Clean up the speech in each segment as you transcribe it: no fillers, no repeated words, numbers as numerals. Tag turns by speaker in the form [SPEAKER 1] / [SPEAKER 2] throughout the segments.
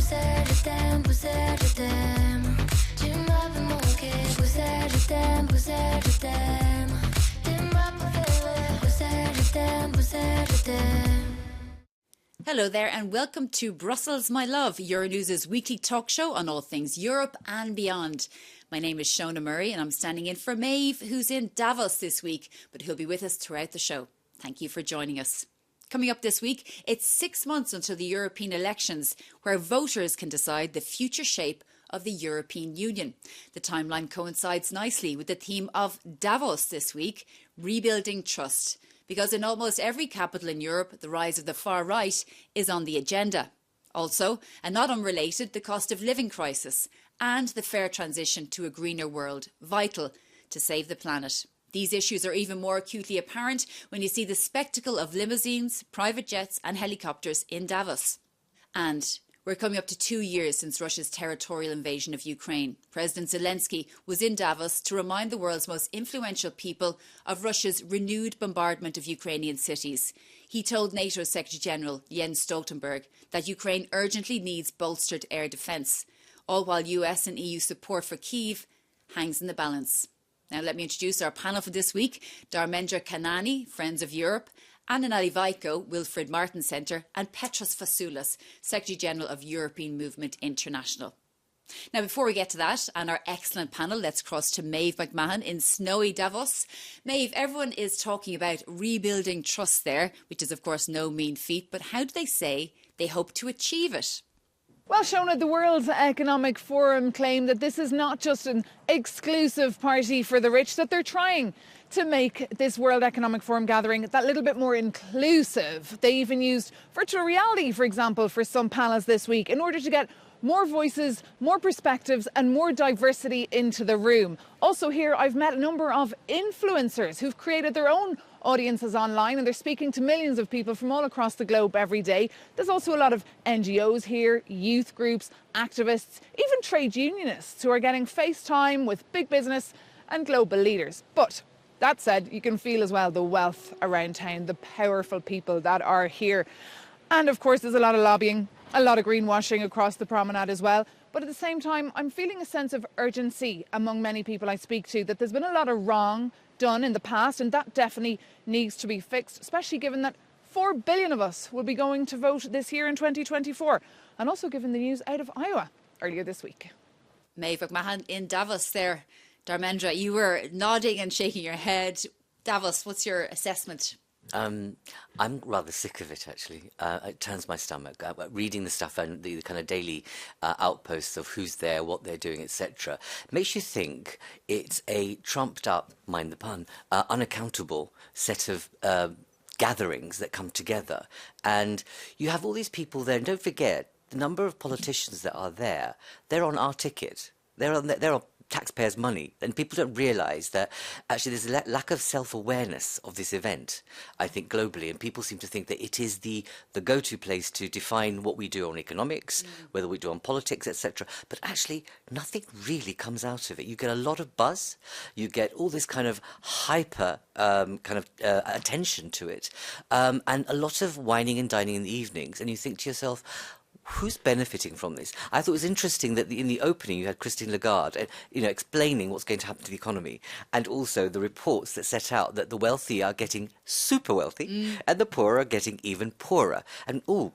[SPEAKER 1] Hello there and welcome to Brussels, my love, Euronews' weekly talk show on all things Europe and beyond. My name is Shona Murray and I'm standing in for Maeve, who's in Davos this week, but he'll be with us throughout the show. Thank you for joining us. Coming up this week, it's 6 months until the European elections, where voters can decide the future shape of the European Union. The timeline coincides nicely with the theme of Davos this week, rebuilding trust. Because in almost every capital in Europe, the rise of the far right is on the agenda. Also, and not unrelated, the cost of living crisis and the fair transition to a greener world, vital to save the planet. These issues are even more acutely apparent when you see the spectacle of limousines, private jets and helicopters in Davos. And we're coming up to 2 years since Russia's territorial invasion of Ukraine. President Zelensky was in Davos to remind the world's most influential people of Russia's renewed bombardment of Ukrainian cities. He told NATO Secretary-General Jens Stoltenberg that Ukraine urgently needs bolstered air defence, all while US and EU support for Kyiv hangs in the balance. Now let me introduce our panel for this week. Dharmendra Kanani, Friends of Europe, Anna Nalivaiko, Wilfred Martin Centre, and Petros Fasoulas, Secretary-General of European Movement International. Now, before we get to that and our excellent panel, let's cross to Maeve McMahon in snowy Davos. Maeve, everyone is talking about rebuilding trust there, which is, of course, no mean feat. But how do they say they hope to achieve it?
[SPEAKER 2] Well, Shona, the World Economic Forum claimed that this is not just an exclusive party for the rich, that they're trying to make this World Economic Forum gathering that little bit more inclusive. They even used virtual reality, for example, for some panels this week in order to get more voices, more perspectives and more diversity into the room. Also here, I've met a number of influencers who've created their own audiences online and they're speaking to millions of people from all across the globe every day. There's also a lot of NGOs here, youth groups, activists, even trade unionists who are getting face time with big business and global leaders. But that said, you can feel as well the wealth around town, the powerful people that are here. And of course, there's a lot of lobbying, a lot of greenwashing across the promenade as well. But at the same time, I'm feeling a sense of urgency among many people I speak to that there's been a lot of wrong done in the past, and that definitely needs to be fixed, especially given that 4 billion of us will be going to vote this year in 2024, and also given the news out of Iowa earlier this week.
[SPEAKER 1] Maeve McMahon in Davos there. Dharmendra, you were nodding and shaking your head. Davos, what's your assessment?
[SPEAKER 3] I'm rather sick of it, actually. It turns my stomach. Reading the stuff and the kind of daily outposts of who's there, what they're doing, etc. makes you think it's a trumped up, mind the pun, unaccountable set of gatherings that come together. And you have all these people there. And don't forget, the number of politicians that are there, they're on our ticket. They're on taxpayers' money, and people don't realise that actually there's a lack of self-awareness of this event, I think, globally, and people seem to think that it is the go-to place to define what we do on economics, whether we do on politics, etc. But actually, nothing really comes out of it. You get a lot of buzz, you get all this kind of hyper attention to it, and a lot of whining and dining in the evenings, and you think to yourself, who's benefiting from this? I thought it was interesting that in the opening you had Christine Lagarde, explaining what's going to happen to the economy, and also the reports that set out that the wealthy are getting super wealthy and the poor are getting even poorer. And oh,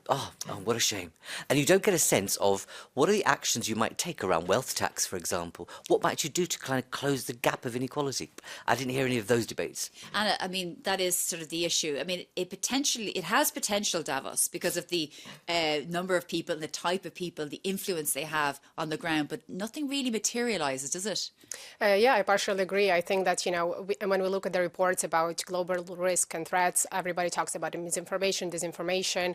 [SPEAKER 3] what a shame. And you don't get a sense of what are the actions you might take around wealth tax, for example. What might you do to kind of close the gap of inequality? I didn't hear any of those debates.
[SPEAKER 1] Anna, I mean, that is sort of the issue. I mean, it has potential, Davos, because of the number of people and the type of people, the influence they have on the ground, but nothing really materialises, does it?
[SPEAKER 4] Yeah, I partially agree. I think that, when we look at the reports about global risk and threats, everybody talks about misinformation, disinformation,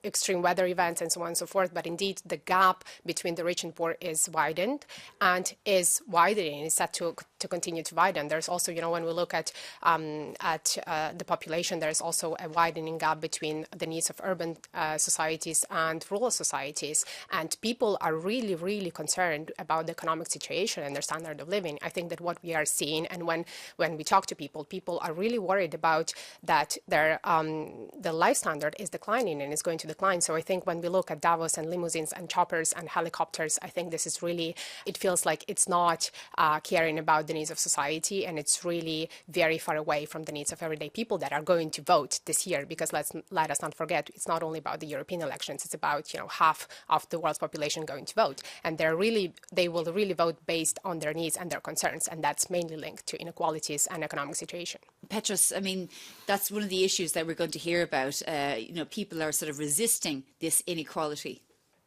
[SPEAKER 4] extreme weather events, and so on and so forth. But indeed, the gap between the rich and poor is widened and is widening. It's set to to continue to widen. There's also, when we look at the population, there's also a widening gap between the needs of urban societies and rural societies. And people are really, really concerned about the economic situation and their standard of living. I think that what we are seeing, and when we talk to people, people are really worried about that their the life standard is declining and is going to decline. So I think when we look at Davos and limousines and choppers and helicopters, I think this is really, it feels like it's not caring about the needs of society, and it's really very far away from the needs of everyday people that are going to vote this year. Because let us not forget, it's not only about the European elections, it's about half of the world's population going to vote, and they will really vote based on their needs and their concerns, and that's mainly linked to inequalities and economic situation.
[SPEAKER 1] Petros, I mean, that's one of the issues that we're going to hear about. People are sort of resisting this inequality.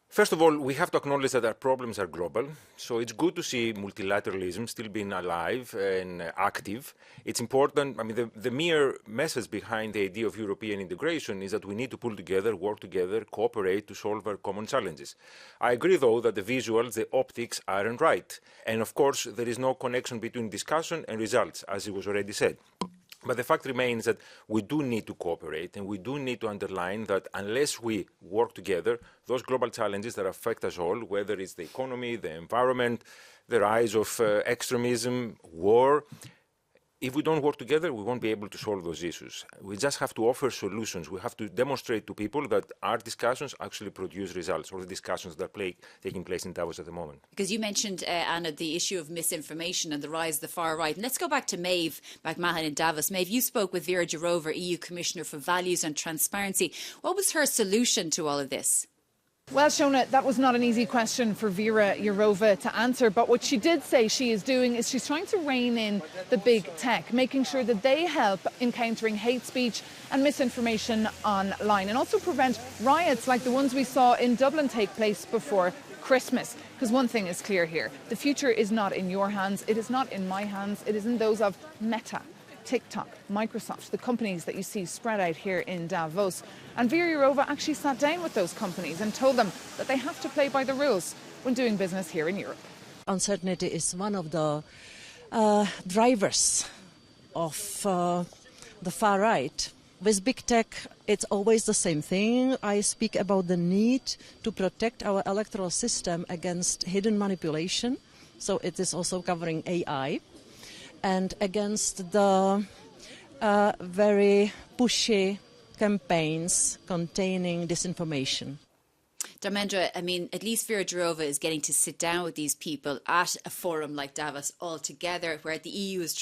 [SPEAKER 5] First of all, we have to acknowledge that our problems are global. So it's good to see multilateralism still being alive and active. It's important. I mean, the mere message behind the idea of European integration is that we need to pull together, work together, cooperate to solve our common challenges. I agree, though, that the visuals, the optics aren't right. And of course, there is no connection between discussion and results, as it was already said. But the fact remains that we do need to cooperate, and we do need to underline that unless we work together, those global challenges that affect us all, whether it's the economy, the environment, the rise of extremism, war, if we don't work together, we won't be able to solve those issues. We just have to offer solutions. We have to demonstrate to people that our discussions actually produce results, or the discussions that are taking place in Davos at the moment.
[SPEAKER 1] Because you mentioned, Anna, the issue of misinformation and the rise of the far right. And let's go back to Maeve McMahon in Davos. Maeve, you spoke with Vera Jourova, EU Commissioner for Values and Transparency. What was her solution to all of this?
[SPEAKER 2] Well, Shona, that was not an easy question for Vera Jourova to answer, but what she did say she is doing is she's trying to rein in the big tech, making sure that they help in countering hate speech and misinformation online, and also prevent riots like the ones we saw in Dublin take place before Christmas. Because one thing is clear here, the future is not in your hands, it is not in my hands, it is in those of Meta, TikTok, Microsoft, the companies that you see spread out here in Davos. And Vera Jourova actually sat down with those companies and told them that they have to play by the rules when doing business here in Europe.
[SPEAKER 6] Uncertainty is one of the drivers of the far right. With big tech, it's always the same thing. I speak about the need to protect our electoral system against hidden manipulation. So it is also covering AI. And against the very pushy campaigns containing disinformation.
[SPEAKER 1] Dharmendra, I mean, at least Vera Jourova is getting to sit down with these people at a forum like Davos all together, where the EU is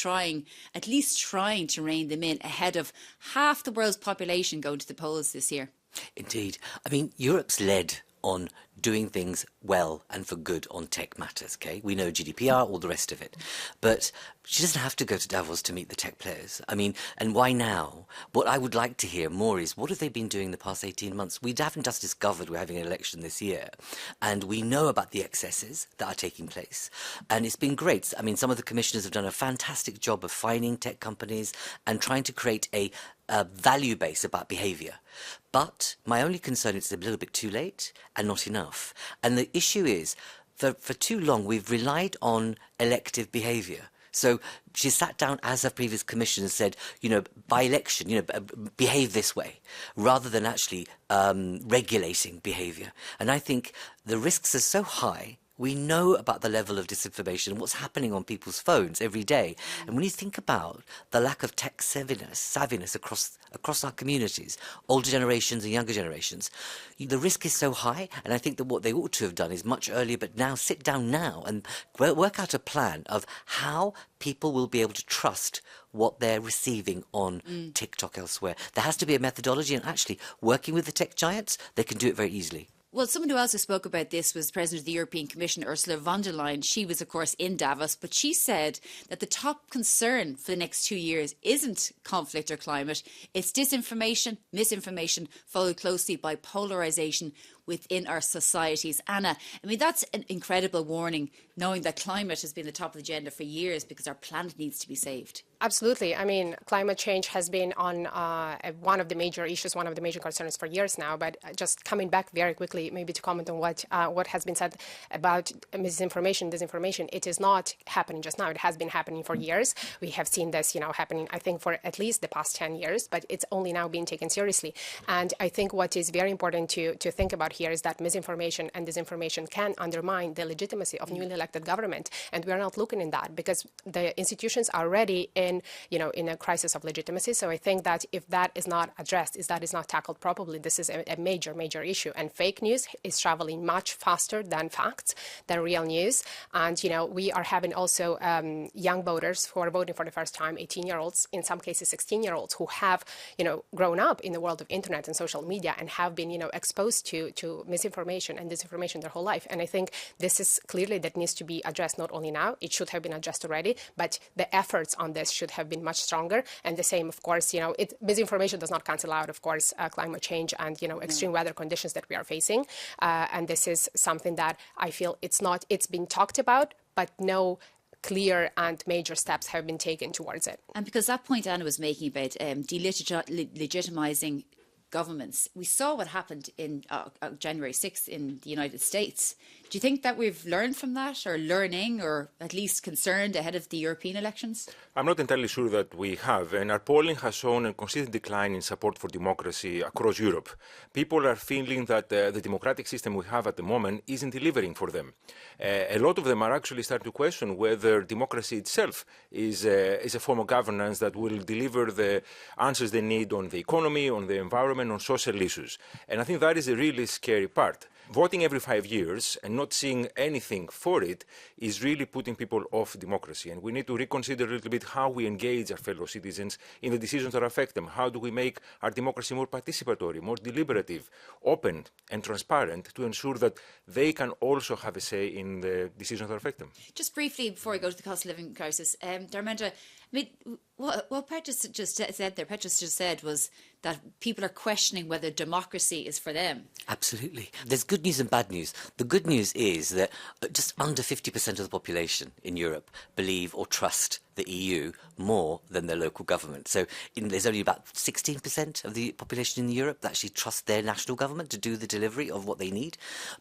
[SPEAKER 1] at least trying to rein them in ahead of half the world's population going to the polls this year.
[SPEAKER 3] Indeed. I mean, Europe's led on doing things well and for good on tech matters, okay? We know GDPR, all the rest of it. But she doesn't have to go to Davos to meet the tech players. I mean, and why now? What I would like to hear more is, what have they been doing the past 18 months? We haven't just discovered we're having an election this year. And we know about the excesses that are taking place. And it's been great. I mean, some of the commissioners have done a fantastic job of finding tech companies and trying to create a value base about behaviour. But my only concern is it's a little bit too late and not enough. And the issue is that for too long we've relied on elective behaviour. So she sat down as her previous commissioner and said, by election, behave this way, rather than actually regulating behaviour. And I think the risks are so high. We know about the level of disinformation and what's happening on people's phones every day. And when you think about the lack of tech savviness across our communities, older generations and younger generations, the risk is so high. And I think that what they ought to have done is much earlier, but now sit down now and work out a plan of how people will be able to trust what they're receiving on TikTok elsewhere. There has to be a methodology, and actually working with the tech giants, they can do it very easily.
[SPEAKER 1] Well, someone who also spoke about this was President of the European Commission, Ursula Von der Leyen. She was, of course, in Davos, but she said that the top concern for the next 2 years isn't conflict or climate. It's disinformation, misinformation, followed closely by polarisation, within our societies. Anna, I mean, that's an incredible warning, knowing that climate has been the top of the agenda for years because our planet needs to be saved.
[SPEAKER 4] Absolutely. I mean, climate change has been on one of the major issues, one of the major concerns for years now. But just coming back very quickly, maybe to comment on what has been said about misinformation, disinformation, it is not happening just now. It has been happening for years. We have seen this, happening, I think, for at least the past 10 years, but it's only now being taken seriously. And I think what is very important to think about here is that misinformation and disinformation can undermine the legitimacy of newly elected government. And we are not looking in that because the institutions are already in a crisis of legitimacy. So I think that if that is not addressed, if that is not tackled properly, this is a major, major issue. And fake news is traveling much faster than facts, than real news. And, we are having also young voters who are voting for the first time, 18-year-olds, in some cases 16-year-olds, who have, grown up in the world of internet and social media and have been, exposed to misinformation and disinformation their whole life. And I think this is clearly that needs to be addressed not only now, it should have been addressed already, but the efforts on this should have been much stronger. And the same, of course, misinformation does not cancel out, of course, climate change and, extreme weather conditions that we are facing. And this is something that I feel it's been talked about, but no clear and major steps have been taken towards it.
[SPEAKER 1] And because that point Anna was making about delegitimizing governments, we saw what happened in January 6th in the United States. Do you think that we've learned from that, or learning, or at least concerned ahead of the European elections?
[SPEAKER 5] I'm not entirely sure that we have, and our polling has shown a consistent decline in support for democracy across Europe. People are feeling that the democratic system we have at the moment isn't delivering for them. A lot of them are actually starting to question whether democracy itself is a form of governance that will deliver the answers they need on the economy, on the environment, on social issues. And I think that is a really scary part. Voting every 5 years and not seeing anything for it is really putting people off democracy. And we need to reconsider a little bit how we engage our fellow citizens in the decisions that affect them. How do we make our democracy more participatory, more deliberative, open and transparent to ensure that they can also have a say in the decisions that affect them?
[SPEAKER 1] Just briefly, before I go to the cost of living crisis, Dharmendra, I mean, what Petra just said was that people are questioning whether democracy is for them.
[SPEAKER 3] Absolutely. There's good news and bad news. The good news is that just under 50% of the population in Europe believe or trust the EU more than their local government. So there's only about 16% of the population in Europe that actually trust their national government to do the delivery of what they need.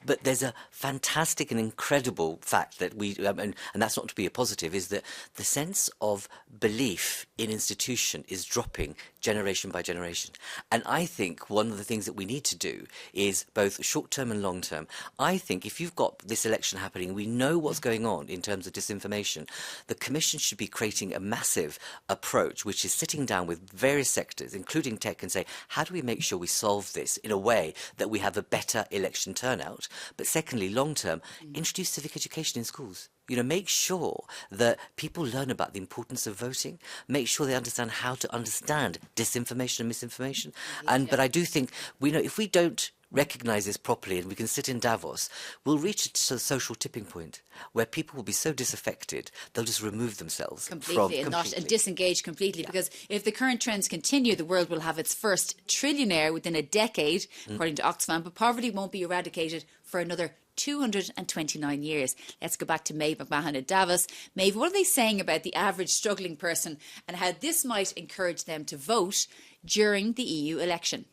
[SPEAKER 3] But there's a fantastic and incredible fact that and that's not to be a positive, is that the sense of belief in institution is dropping generation by generation. And I think one of the things that we need to do is both short-term and long-term. I think if you've got this election happening, we know what's going on in terms of disinformation. The Commission should be creating a massive approach, which is sitting down with various sectors, including tech, and say, how do we make sure we solve this in a way that we have a better election turnout? But secondly, long-term, introduce civic education in schools. Make sure that people learn about the importance of voting. Make sure they understand how to understand disinformation and misinformation. But I do think if we don't recognise this properly and we can sit in Davos, we'll reach a social tipping point where people will be so disaffected they'll just remove themselves
[SPEAKER 1] completely and disengage completely. Because if the current trends continue, the world will have its first trillionaire within a decade, according to Oxfam, but poverty won't be eradicated for another 229 years. Let's go back to Maeve McMahon at Davos. Maeve, what are they saying about the average struggling person and how this might encourage them to vote during the EU election?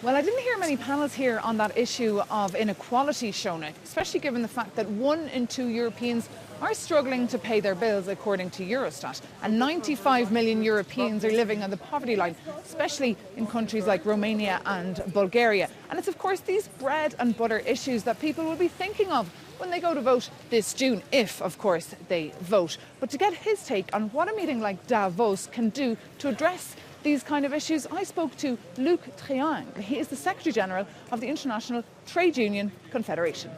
[SPEAKER 2] Well, I didn't hear many panels here on that issue of inequality, Shona, especially given the fact that 1 in 2 Europeans are struggling to pay their bills, according to Eurostat. And 95 million Europeans are living on the poverty line, especially in countries like Romania and Bulgaria. And it's, of course, these bread and butter issues that people will be thinking of when they go to vote this June, if, of course, they vote. But to get his take on what a meeting like Davos can do to address these kind of issues, I spoke to Luc Triang. He is the Secretary General of the International Trade Union Confederation.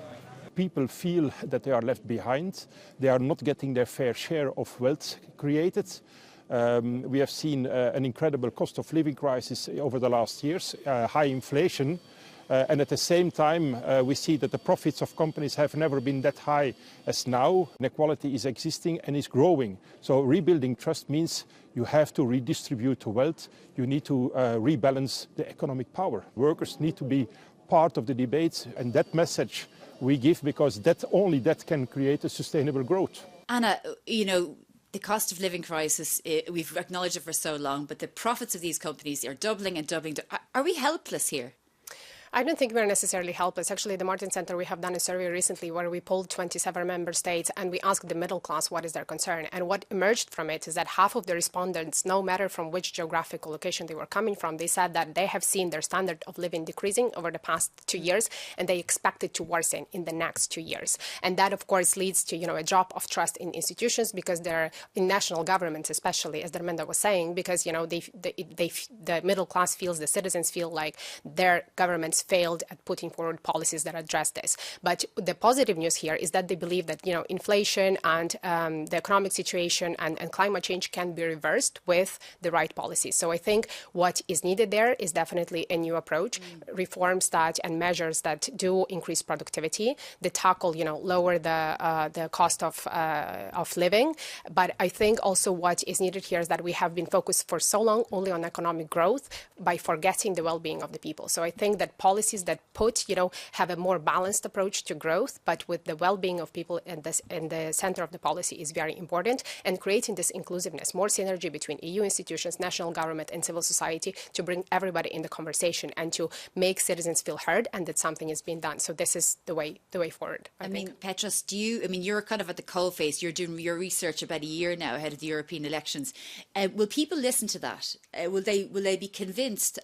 [SPEAKER 7] People feel that they are left behind. They are not getting their fair share of wealth created. We have seen an incredible cost of living crisis over the last years, high inflation. And at the same time, we see that the profits of companies have never been that high as now. Inequality is existing and is growing. So rebuilding trust means you have to redistribute the wealth. You need to rebalance the economic power. Workers need to be part of the debate, and that message we give, because only that can create a sustainable growth.
[SPEAKER 1] Anna, the cost of living crisis, we've acknowledged it for so long, but the profits of these companies are doubling and doubling. Are we helpless here?
[SPEAKER 4] I don't think we're necessarily helpless. Actually, the Martin Center, we have done a survey recently where we polled 27 member states and we asked the middle class what is their concern. And what emerged from it is that half of the respondents, no matter from which geographical location they were coming from, they said that they have seen their standard of living decreasing over the past 2 years, and they expect it to worsen in the next 2 years. And that, of course, leads to a drop of trust in institutions, because they're in national governments, especially, as Darmenda was saying, because the middle class feels, the citizens feel like their governments failed at putting forward policies that address this. But the positive news here is that they believe that inflation and the economic situation and climate change can be reversed with the right policies. So I think what is needed there is definitely a new approach, reforms that and measures that do increase productivity, that tackle lower the cost of living. But I think also what is needed here is that we have been focused for so long only on economic growth by forgetting the well-being of the people. So I think that policies that have a more balanced approach to growth, but with the well-being of people in the center of the policy is very important, and creating this inclusiveness, more synergy between EU institutions, national government and civil society to bring everybody in the conversation and to make citizens feel heard and that something is being done. So this is the way forward. I think.
[SPEAKER 1] Petros, you're kind of at the coalface. You're doing your research about a year now ahead of the European elections. Will people listen to that? Will they be convinced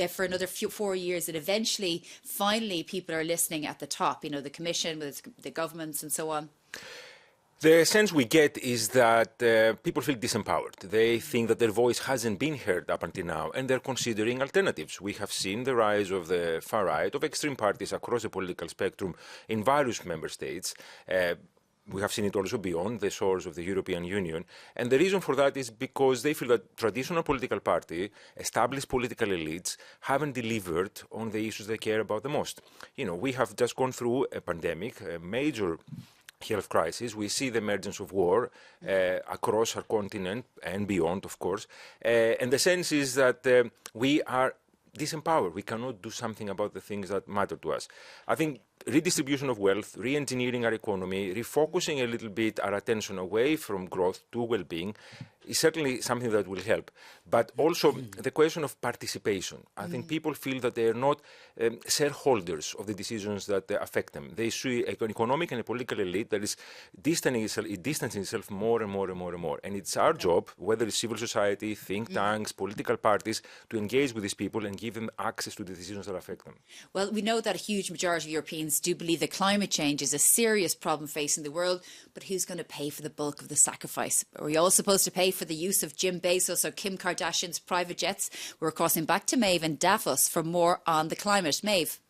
[SPEAKER 1] for another 4 years that eventually, finally, people are listening at the top, the Commission, with the governments and so on?
[SPEAKER 5] The sense we get is that people feel disempowered. They think that their voice hasn't been heard up until now, and they're considering alternatives. We have seen the rise of the far right, of extreme parties across the political spectrum in various member states. We have seen it also beyond the shores of the European Union. And the reason for that is because they feel that traditional political parties, established political elites, haven't delivered on the issues they care about the most. We have just gone through a pandemic, a major health crisis. We see the emergence of war across our continent and beyond, of course. And the sense is that we are disempowered. We cannot do something about the things that matter to us. I think redistribution of wealth, re-engineering our economy, refocusing a little bit our attention away from growth to well-being is certainly something that will help. But also the question of participation. I think people feel that they are not shareholders of the decisions that affect them. They see an economic and a political elite that is distancing itself more and more and more and more. And it's our job, whether it's civil society, think tanks, political parties, to engage with these people and give them access to the decisions that affect them.
[SPEAKER 1] Well, we know that a huge majority of Europeans do believe that climate change is a serious problem facing the world, but who's going to pay for the bulk of the sacrifice? Are we all supposed to pay for the use of Jim Bezos or Kim Kardashian's private jets? We're crossing back to Maeve in Davos for more on the climate. Maeve.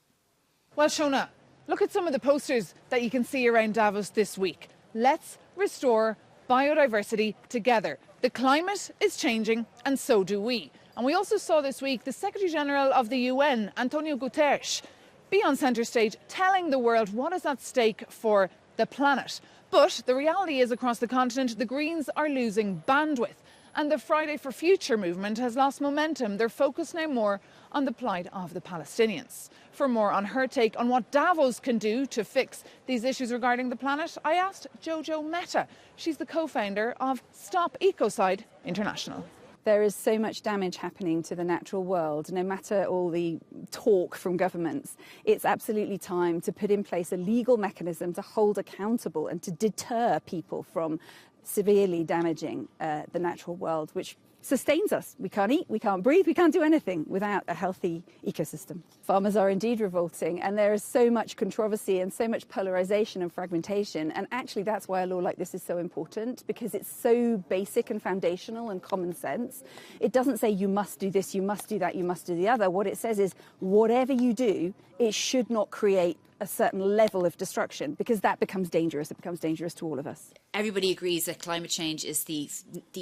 [SPEAKER 2] Well, Shona, look at some of the posters that you can see around Davos this week. Let's restore biodiversity together. The climate is changing and so do we. And we also saw this week the Secretary General of the UN, Antonio Guterres, be on centre stage telling the world what is at stake for the planet. But the reality is, across the continent, the Greens are losing bandwidth. And the Friday for Future movement has lost momentum. They're focused now more on the plight of the Palestinians. For more on her take on what Davos can do to fix these issues regarding the planet, I asked Jojo Mehta. She's the co-founder of Stop Ecocide International.
[SPEAKER 8] There is so much damage happening to the natural world, no matter all the talk from governments. It's absolutely time to put in place a legal mechanism to hold accountable and to deter people from severely damaging the natural world, which sustains us. We can't eat, we can't breathe, we can't do anything without a healthy ecosystem. Farmers are indeed revolting, and there is so much controversy and so much polarisation and fragmentation, and actually that's why a law like this is so important, because it's so basic and foundational and common sense. It doesn't say you must do this, you must do that, you must do the other. What it says is whatever you do, it should not create a certain level of destruction, because that becomes dangerous. It becomes dangerous to all of us.
[SPEAKER 1] Everybody agrees that climate change is the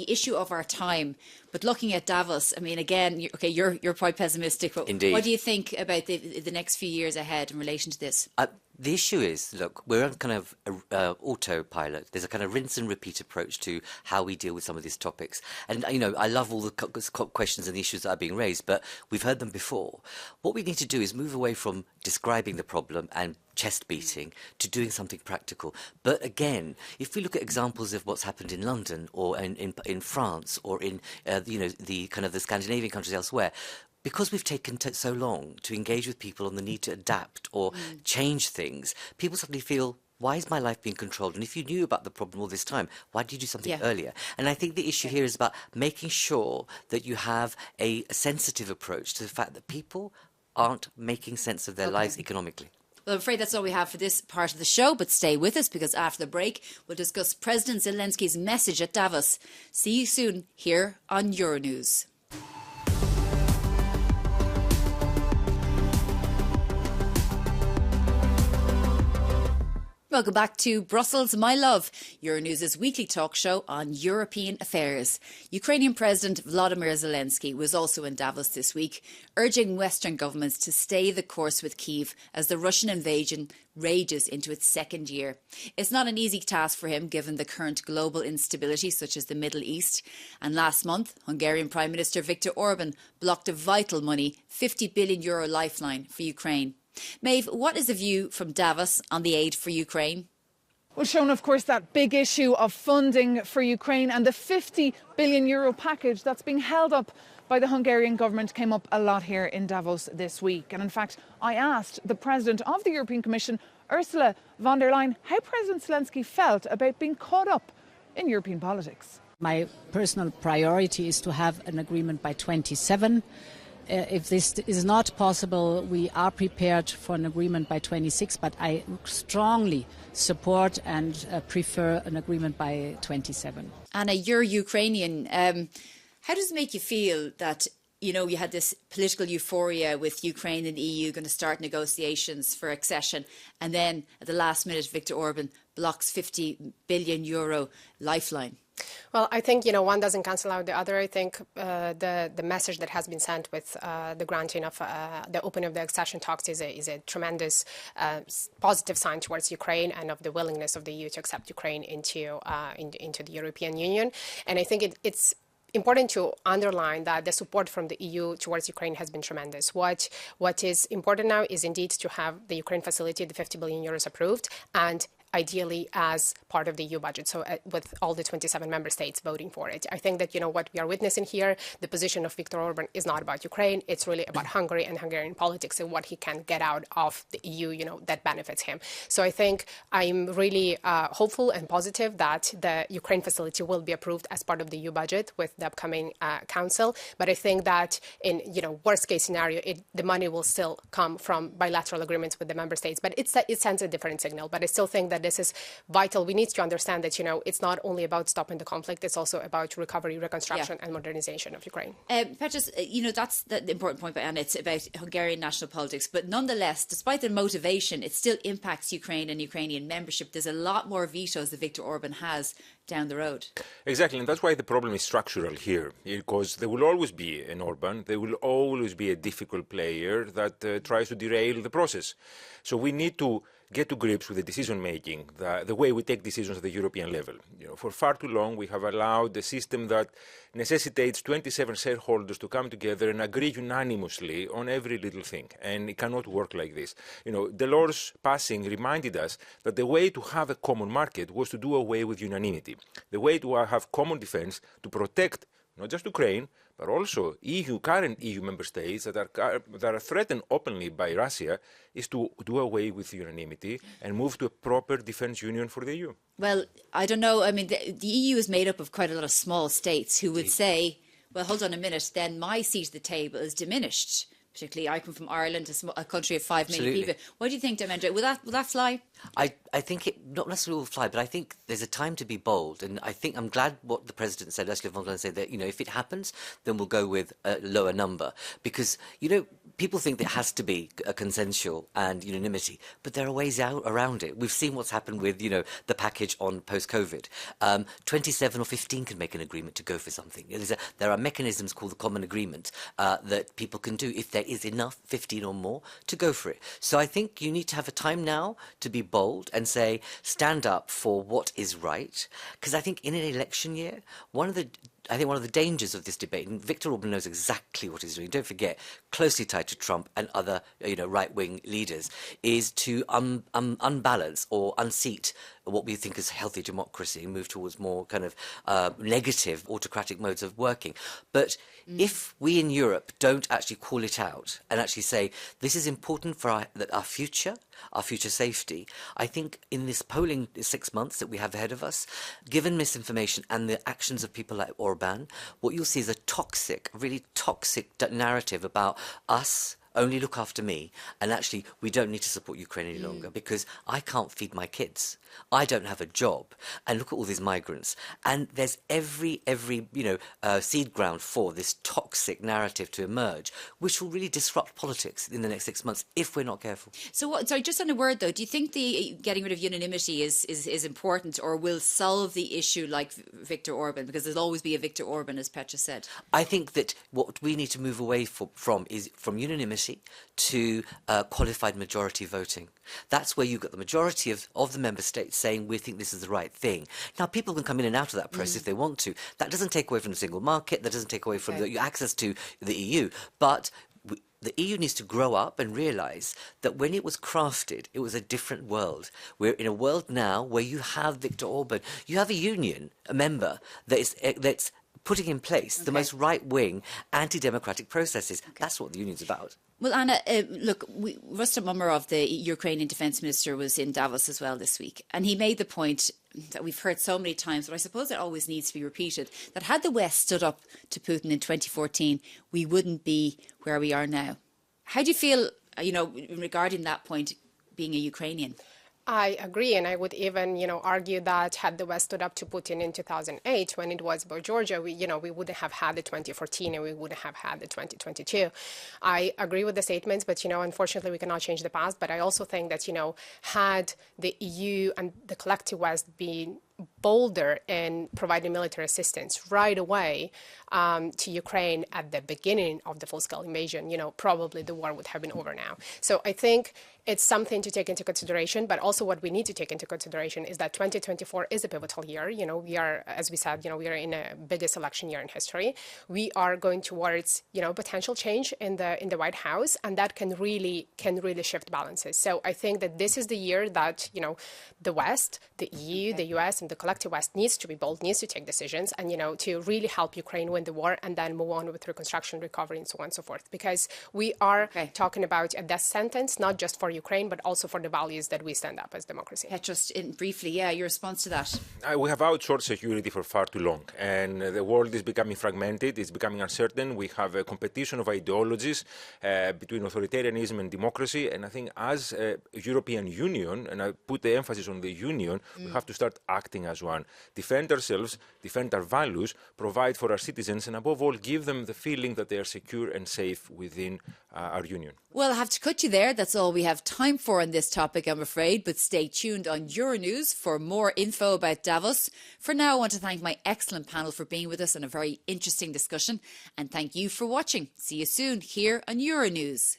[SPEAKER 1] issue of our time. But looking at Davos, I mean, again, you're quite pessimistic. But
[SPEAKER 3] Indeed.
[SPEAKER 1] What do you think about the next few years ahead in relation to this?
[SPEAKER 3] The issue is, look, we're on kind of autopilot. There's a kind of rinse and repeat approach to how we deal with some of these topics. And, I love all the questions and the issues that are being raised, but we've heard them before. What we need to do is move away from describing the problem and chest beating to doing something practical. But again, if we look at examples of what's happened in London or in France or in, the kind of the Scandinavian countries elsewhere, because we've taken so long to engage with people on the need to adapt or change things, people suddenly feel, why is my life being controlled? And if you knew about the problem all this time, why did you do something earlier? And I think the issue here is about making sure that you have a sensitive approach to the fact that people aren't making sense of their lives economically.
[SPEAKER 1] Well, I'm afraid that's all we have for this part of the show, but stay with us because after the break, we'll discuss President Zelensky's message at Davos. See you soon here on Euronews. Welcome back to Brussels, my love, Euronews' weekly talk show on European affairs. Ukrainian President Volodymyr Zelensky was also in Davos this week, urging Western governments to stay the course with Kyiv as the Russian invasion rages into its second year. It's not an easy task for him given the current global instability such as the Middle East. And last month, Hungarian Prime Minister Viktor Orban blocked a vital money, €50 billion lifeline for Ukraine. Maeve, what is the view from Davos on the aid for Ukraine?
[SPEAKER 2] Well, Sean, of course, that big issue of funding for Ukraine and the €50 billion package that's being held up by the Hungarian government came up a lot here in Davos this week. And in fact, I asked the President of the European Commission, Ursula von der Leyen, how President Zelensky felt about being caught up in European politics.
[SPEAKER 9] My personal priority is to have an agreement by 27. If this is not possible, we are prepared for an agreement by 26, but I strongly support and prefer an agreement by 27.
[SPEAKER 1] Anna, you're Ukrainian. How does it make you feel that, you had this political euphoria with Ukraine and the EU going to start negotiations for accession, and then at the last minute, Viktor Orban blocks €50 billion lifeline?
[SPEAKER 4] Well, I think, one doesn't cancel out the other. I think the message that has been sent with the granting of the opening of the accession talks is a tremendous positive sign towards Ukraine and of the willingness of the EU to accept Ukraine into the European Union. And I think it's important to underline that the support from the EU towards Ukraine has been tremendous. What is important now is indeed to have the Ukraine facility, the €50 billion approved, and ideally as part of the EU budget, so with all the 27 member states voting for it. I think that, what we are witnessing here, the position of Viktor Orban is not about Ukraine, it's really about Hungary and Hungarian politics and what he can get out of the EU, that benefits him. So I think I'm really hopeful and positive that the Ukraine facility will be approved as part of the EU budget with the upcoming council. But I think that in, worst case scenario, the money will still come from bilateral agreements with the member states. But it sends a different signal. But I still think that this is vital. We need to understand that, it's not only about stopping the conflict, it's also about recovery, reconstruction and modernization of Ukraine.
[SPEAKER 1] Petrus, that's the important point by Anna. It's about Hungarian national politics. But nonetheless, despite the motivation, it still impacts Ukraine and Ukrainian membership. There's a lot more vetoes that Viktor Orban has down the road.
[SPEAKER 5] Exactly, and that's why the problem is structural here, because there will always be an Orban, there will always be a difficult player that tries to derail the process. So we need to get to grips with the decision-making, the way we take decisions at the European level. For far too long, we have allowed a system that necessitates 27 shareholders to come together and agree unanimously on every little thing. And it cannot work like this. Delors' passing reminded us that the way to have a common market was to do away with unanimity. The way to have common defense, to protect not just Ukraine, but also current EU member states that are threatened openly by Russia, is to do away with unanimity and move to a proper defence union for the EU.
[SPEAKER 1] Well, I don't know. I mean, the EU is made up of quite a lot of small states who would say, well, hold on a minute, then my seat at the table is diminished. Particularly, I come from Ireland, a country of 5 million people. What do you think, Demendra? Will that fly?
[SPEAKER 3] I think it not necessarily will fly, but I think there's a time to be bold. And I think I'm glad what the President said, Ursula von der Leyen said, that, if it happens, then we'll go with a lower number. Because, people think there has to be a consensual and unanimity, but there are ways out around it. We've seen what's happened with, the package on post-COVID. 27 or 15 can make an agreement to go for something. There are mechanisms called the common agreement that people can do if there is enough, 15 or more, to go for it. So I think you need to have a time now to be bold and say, stand up for what is right. Because I think in an election year, one of the dangers of this debate, and Viktor Orban knows exactly what he's doing, don't forget, closely tied to Trump and other right-wing leaders, is to unbalance or unseat what we think is healthy democracy and move towards more kind of negative autocratic modes of working. But if we in Europe don't actually call it out and actually say this is important for our future safety, I think in this polling 6 months that we have ahead of us, given misinformation and the actions of people like Orban, what you'll see is a really toxic narrative about us only look after me, and actually we don't need to support Ukraine any longer because I can't feed my kids. I don't have a job. And look at all these migrants. And there's every seed ground for this toxic narrative to emerge, which will really disrupt politics in the next 6 months if we're not careful.
[SPEAKER 1] So, sorry, just on a word though, do you think the getting rid of unanimity is important, or will solve the issue like Viktor Orban? Because there'll always be a Viktor Orban, as Petra said.
[SPEAKER 3] I think that what we need to move away from is from unanimity to qualified majority voting. That's where you've got the majority of the member states saying we think this is the right thing. Now, people can come in and out of that process if they want to. That doesn't take away from the single market. That doesn't take away from the access to the EU. But the EU needs to grow up and realise that when it was crafted, it was a different world. We're in a world now where you have Viktor Orban. You have a union, a member, that's putting in place the most right-wing, anti-democratic processes. That's what the union's about.
[SPEAKER 1] Well, Anna, look, Rustem Umerov, the Ukrainian defence minister, was in Davos as well this week, and he made the point that we've heard so many times, but I suppose it always needs to be repeated, that had the West stood up to Putin in 2014, we wouldn't be where we are now. How do you feel, regarding that point, being a Ukrainian?
[SPEAKER 4] I agree, and I would even, argue that had the West stood up to Putin in 2008, when it was about Georgia, we wouldn't have had the 2014 and we wouldn't have had the 2022. I agree with the statements, but, unfortunately, we cannot change the past. But I also think that, had the EU and the collective West been bolder in providing military assistance right away to Ukraine at the beginning of the full-scale invasion, probably the war would have been over now. So I think it's something to take into consideration, but also what we need to take into consideration is that 2024 is a pivotal year. We are, as we said, we are in a biggest election year in history. We are going towards, potential change in the White House, and that can really shift balances. So I think that this is the year that, the West, the EU, the US, and the collective West needs to be bold, needs to take decisions, and, to really help Ukraine win the war and then move on with reconstruction, recovery, and so on and so forth. Because we are talking about a death sentence, not just for Ukraine, but also for the values that we stand up as democracy.
[SPEAKER 1] Just briefly, your response to that?
[SPEAKER 5] We have outsourced security for far too long, and the world is becoming fragmented, it's becoming uncertain. We have a competition of ideologies between authoritarianism and democracy, and I think as a European Union, and I put the emphasis on the Union, we have to start acting as one. Defend ourselves, defend our values, provide for our citizens, and above all, give them the feeling that they are secure and safe within our Union.
[SPEAKER 1] Well, I have to cut you there. That's all we have time for on this topic, I'm afraid. But stay tuned on Euronews for more info about Davos. For now, I want to thank my excellent panel for being with us on a very interesting discussion. And thank you for watching. See you soon here on Euronews.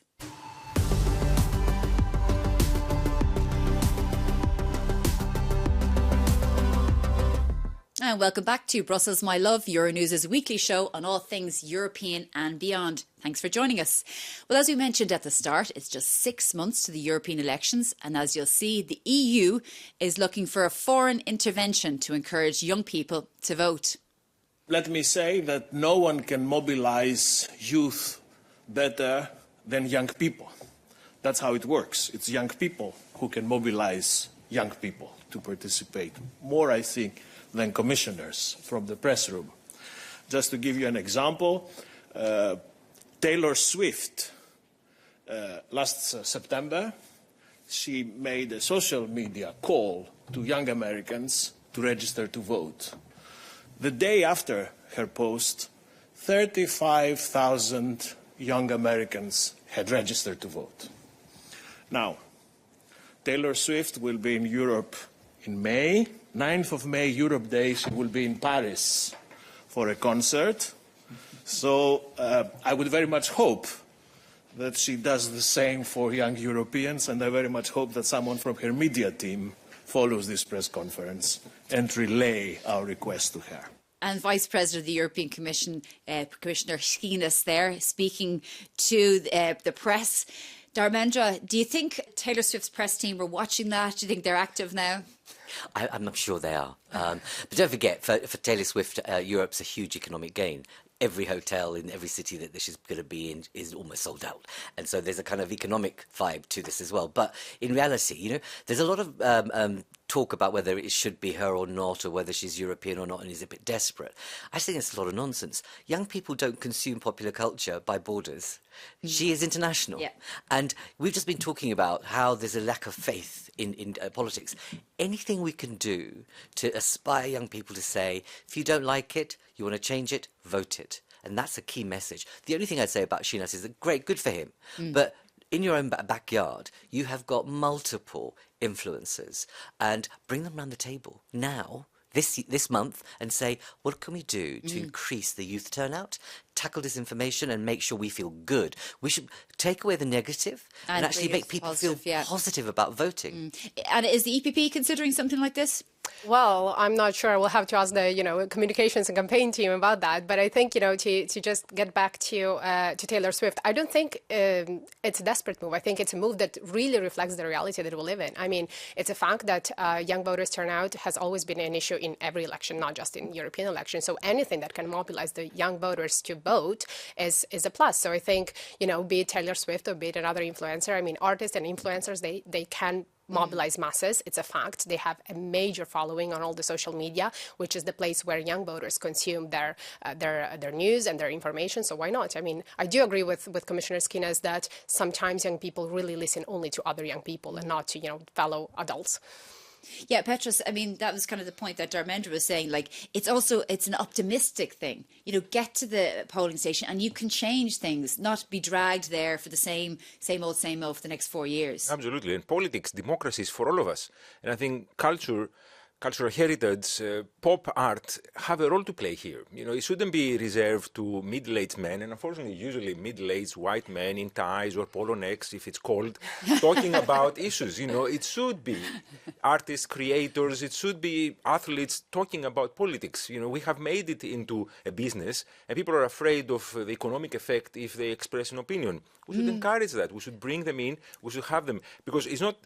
[SPEAKER 1] And welcome back to Brussels, My Love, Euronews' weekly show on all things European and beyond. Thanks for joining us. Well, as we mentioned at the start, it's just 6 months to the European elections. And as you'll see, the EU is looking for a foreign intervention to encourage young people to vote.
[SPEAKER 10] Let me say that no one can mobilise youth better than young people. That's how it works. It's young people who can mobilise young people to participate. More, I think, than commissioners from the press room. Just to give you an example, Taylor Swift, last September, she made a social media call to young Americans to register to vote. The day after her post, 35,000 young Americans had registered to vote. Now, Taylor Swift will be in Europe in May. 9th of May, Europe Day, she will be in Paris for a concert. So I would very much hope that she does the same for young Europeans, and I very much hope that someone from her media team follows this press conference and relay our request to her.
[SPEAKER 1] And Vice President of the European Commission, Commissioner Skinas there, speaking to the press. Dharmendra, do you think Taylor Swift's press team are watching that? Do you think they're active now?
[SPEAKER 3] I'm not sure they are. But don't forget, for Taylor Swift, Europe's a huge economic gain. Every hotel in every city that she's going to be in is almost sold out. And so there's a kind of economic vibe to this as well. But in reality, you know, there's a lot of talk about whether it should be her or not, or whether she's European or not, and is a bit desperate. I think it's a lot of nonsense. Young people don't consume popular culture by borders. She is international. Yeah. And we've just been talking about how there's a lack of faith in politics. Anything we can do to aspire young people to say, if you don't like it, you want to change it, vote it. And that's a key message. The only thing I'd say about Skinas is that great, good for him. But in your own backyard, you have got multiple influencers, and bring them around the table now, this month, and say, what can we do to increase the youth turnout, tackle disinformation, and make sure we feel good? We should take away the negative and actually make people feel positive about voting.
[SPEAKER 1] And is the EPP considering something like this?
[SPEAKER 4] Well, I'm not sure. We'll have to ask the, communications and campaign team about that. But I think, to just get back to Taylor Swift, I don't think it's a desperate move. I think it's a move that really reflects the reality that we live in. I mean, it's a fact that young voters turnout has always been an issue in every election, not just in European elections. So anything that can mobilize the young voters to vote is a plus. So I think, be it Taylor Swift or be it another influencer, I mean, artists and influencers, they can mobilize masses. It's a fact. They have a major following on all the social media, which is the place where young voters consume their news and their information. So why not? I mean, I do agree with Commissioner Skinas that sometimes young people really listen only to other young people and not to fellow adults.
[SPEAKER 1] Yeah, Petros, I mean, that was kind of the point that Dharmendra was saying. Like, it's an optimistic thing. Get to the polling station and you can change things, not be dragged there for the same old for the next 4 years.
[SPEAKER 5] Absolutely. And politics, democracy is for all of us. And I think cultural heritage, pop art have a role to play here. It shouldn't be reserved to middle-aged men, and unfortunately usually middle-aged white men in ties or polo necks, if it's cold, talking about issues. It should be artists, creators, it should be athletes talking about politics. We have made it into a business, and people are afraid of the economic effect if they express an opinion. We should encourage that. We should bring them in. We should have them, because it's not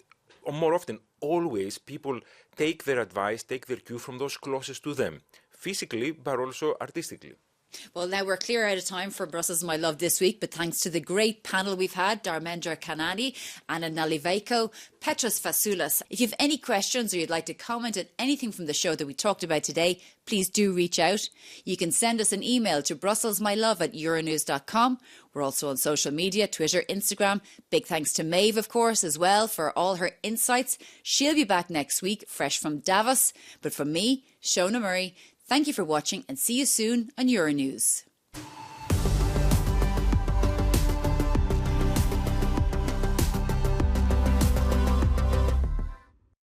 [SPEAKER 5] more often, always people take their advice, take their cue from those closest to them, physically, but also artistically.
[SPEAKER 1] Well, now we're clear out of time for Brussels My Love this week, but thanks to the great panel we've had, Dharmendra Kanani, Anna Nalivaiko, Petros Fasoulas. If you have any questions or you'd like to comment on anything from the show that we talked about today, please do reach out. You can send us an email to brusselsmylove@euronews.com. We're also on social media, Twitter, Instagram. Big thanks to Maeve, of course, as well, for all her insights. She'll be back next week, fresh from Davos. But from me, Shona Murray, thank you for watching and see you soon on Euronews.